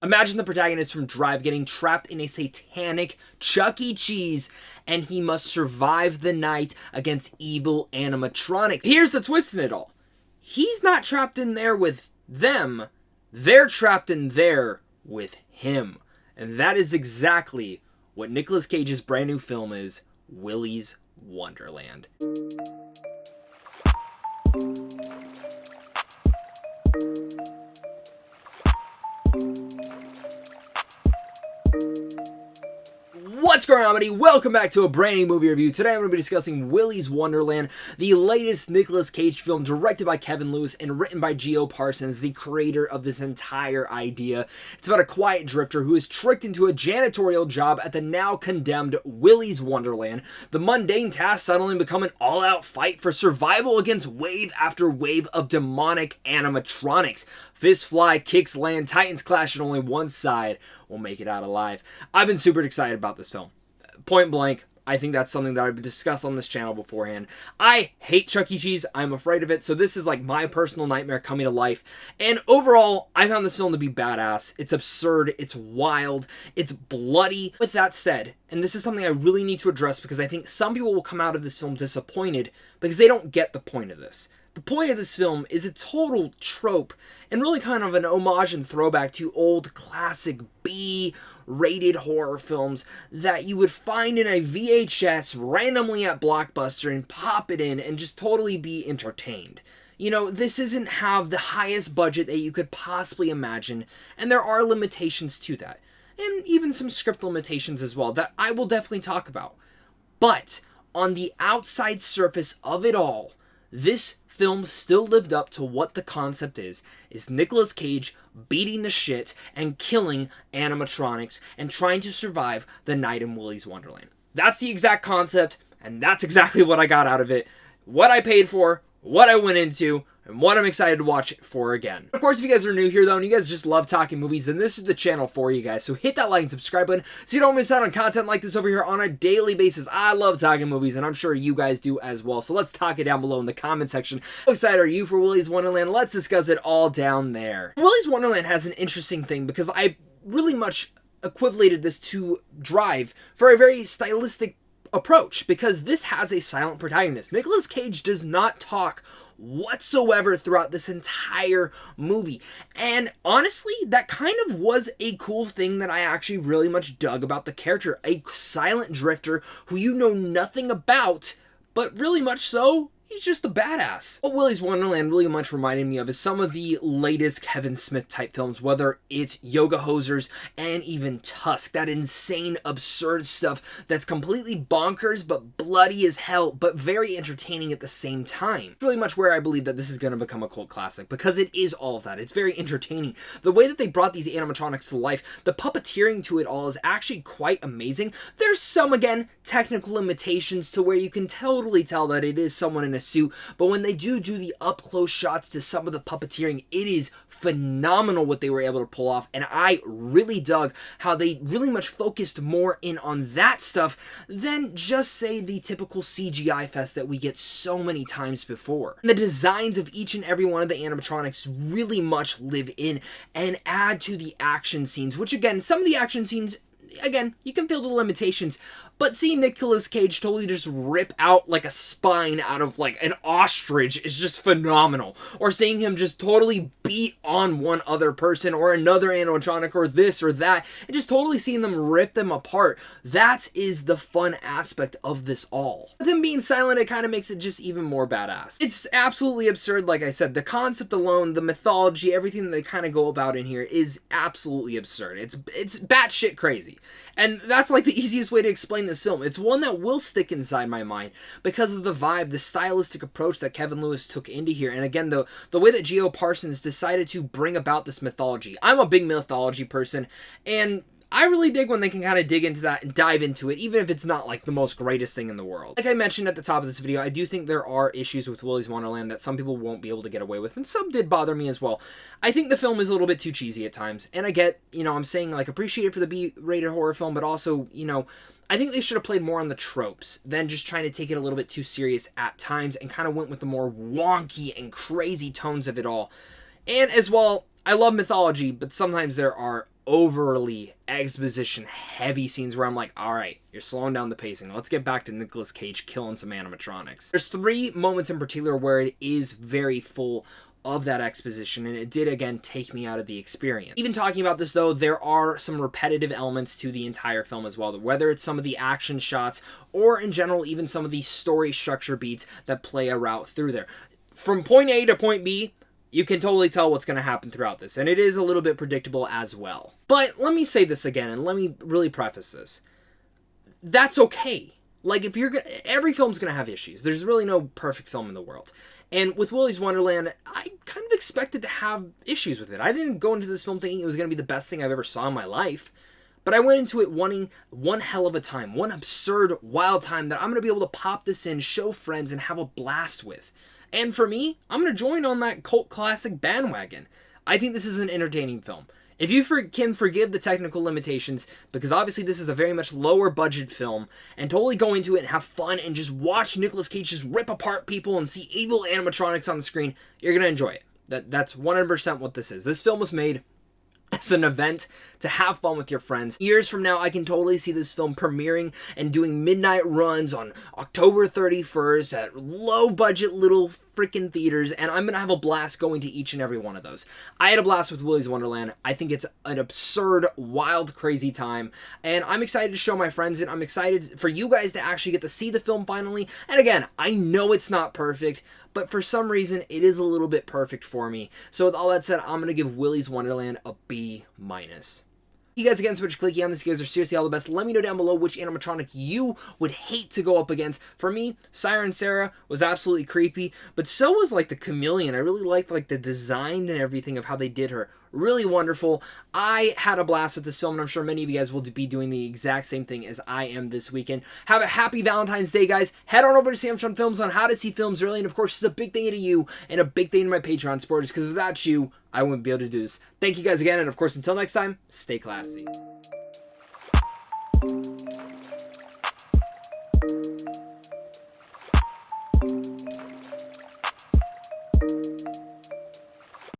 Imagine the protagonist from Drive getting trapped in a satanic Chuck E. Cheese, and he must survive the night against evil animatronics. Here's the twist in it all. He's not trapped in there with them. They're trapped in there with him. And that is exactly what Nic Cage's brand new film is, Willy's Wonderland. What's going on, buddy? Welcome back to a brand new movie review. Today I'm going to be discussing Willy's Wonderland, the latest Nic Cage film directed by Kevin Lewis and written by Geo Parsons, the creator of this entire idea. It's about a quiet drifter who is tricked into a janitorial job at the now condemned Willy's Wonderland. The mundane tasks suddenly become an all-out fight for survival against wave after wave of demonic animatronics. Fists fly, kicks land, titans clash, and only one side will make it out alive. I've been super excited about this film. Point blank, I think that's something that I've discussed on this channel beforehand. I hate Chuck E. Cheese. I'm afraid of it. So this is like my personal nightmare coming to life. And overall, I found this film to be badass. It's absurd. It's wild. It's bloody. With that said, and this is something I really need to address because I think some people will come out of this film disappointed because they don't get the point of this. The point of this film is a total trope and really kind of an homage and throwback to old classic B-rated horror films that you would find in a VHS randomly at Blockbuster and pop it in and just totally be entertained. You know, this doesn't have the highest budget that you could possibly imagine, and there are limitations to that. And even some script limitations as well that I will definitely talk about. But on the outside surface of it all, this film still lived up to what the concept is Nic Cage beating the shit and killing animatronics and trying to survive the night in Willy's Wonderland. That's the exact concept, and that's exactly what I got out of it. What I paid for, what I went into, and what I'm excited to watch it for again. Of course, if you guys are new here, though, and you guys just love talking movies, then this is the channel for you guys. So hit that like and subscribe button so you don't miss out on content like this over here on a daily basis. I love talking movies, and I'm sure you guys do as well. So let's talk it down below in the comment section. How excited are you for Willy's Wonderland? Let's discuss it all down there. Willy's Wonderland has an interesting thing because I really much equivalated this to Drive for a very stylistic approach because this has a silent protagonist. Nic Cage does not talk whatsoever throughout this entire movie, and honestly that kind of was a cool thing that I actually really much dug about the character. A silent drifter who you know nothing about, but really much so he's just a badass. What Willy's Wonderland really much reminded me of is some of the latest Kevin Smith type films, whether it's Yoga Hosers and even Tusk. That insane, absurd stuff that's completely bonkers but bloody as hell, but very entertaining at the same time. It's really much where I believe that this is going to become a cult classic because it is all of that. It's very entertaining. The way that they brought these animatronics to life, the puppeteering to it all is actually quite amazing. There's some, again, technical limitations to where you can totally tell that it is someone in a suit, but when they do the up-close shots to some of the puppeteering, it is phenomenal what they were able to pull off, and I really dug how they really much focused more in on that stuff than just, say, the typical CGI fest that we get so many times before. And the designs of each and every one of the animatronics really much live in and add to the action scenes, which again, some of the action scenes, again, you can feel the limitations, but seeing Nic Cage totally just rip out like a spine out of like an ostrich is just phenomenal. Or seeing him just totally beat on one other person or another animatronic or this or that, and just totally seeing them rip them apart. That is the fun aspect of this all. With him being silent, it kind of makes it just even more badass. It's absolutely absurd, like I said. The concept alone, the mythology, everything that they kind of go about in here is absolutely absurd. It's batshit crazy. And that's like the easiest way to explain this film. It's one that will stick inside my mind because of the vibe, the stylistic approach that Kevin Lewis took into here. And again, the way that Geo Parsons decided to bring about this mythology. I'm a big mythology person, and I really dig when they can kind of dig into that and dive into it, even if it's not like the most greatest thing in the world. Like I mentioned at the top of this video, I do think there are issues with Willy's Wonderland that some people won't be able to get away with, and some did bother me as well. I think the film is a little bit too cheesy at times, and I get, you know, I'm saying like appreciate it for the B-rated horror film, but also, you know, I think they should have played more on the tropes than just trying to take it a little bit too serious at times and kind of went with the more wonky and crazy tones of it all. And as well, I love mythology, but sometimes there are overly exposition heavy scenes where I'm like, all right, you're slowing down the pacing. Let's get back to Nic Cage killing some animatronics. There's 3 moments in particular where it is very full of that exposition, and it did again take me out of the experience. Even talking about this though, there are some repetitive elements to the entire film as well, whether it's some of the action shots or in general even some of the story structure beats that play a route through there. From point A to point B, you can totally tell what's going to happen throughout this, and it is a little bit predictable as well. But let me say this again, and let me really preface this. That's okay. Like, if you're every film's going to have issues. There's really no perfect film in the world. And with Willy's Wonderland, I kind of expected to have issues with it. I didn't go into this film thinking it was going to be the best thing I've ever saw in my life. But I went into it wanting one hell of a time, one absurd, wild time that I'm going to be able to pop this in, show friends, and have a blast with. And for me, I'm going to join on that cult classic bandwagon. I think this is an entertaining film. If you can forgive the technical limitations, because obviously this is a very much lower budget film, and totally go into it and have fun and just watch Nic Cage just rip apart people and see evil animatronics on the screen, you're going to enjoy it. That's 100% what this is. This film was made as an event to have fun with your friends. Years from now, I can totally see this film premiering and doing midnight runs on October 31st at low-budget little freaking theaters, and I'm going to have a blast going to each and every one of those. I had a blast with Willy's Wonderland. I think it's an absurd, wild, crazy time, and I'm excited to show my friends it. I'm excited for you guys to actually get to see the film finally, and again, I know it's not perfect, but for some reason, it is a little bit perfect for me. So with all that said, I'm going to give Willy's Wonderland a B-. You guys again so much for clicking on this. You guys are seriously all the best. Let me know down below which animatronic you would hate to go up against. For me, Siren Sarah was absolutely creepy, but so was like the chameleon. I really liked like the design and everything of how they did her. Really wonderful. I had a blast with this film, and I'm sure many of you guys will be doing the exact same thing as I am this weekend. Have a happy Valentine's Day, guys. Head on over to Samsung Films on how to see films early, and of course, it's a big thing to you and a big thing to my Patreon supporters, because without you, I wouldn't be able to do this. Thank you guys again, and of course, until next time, stay classy.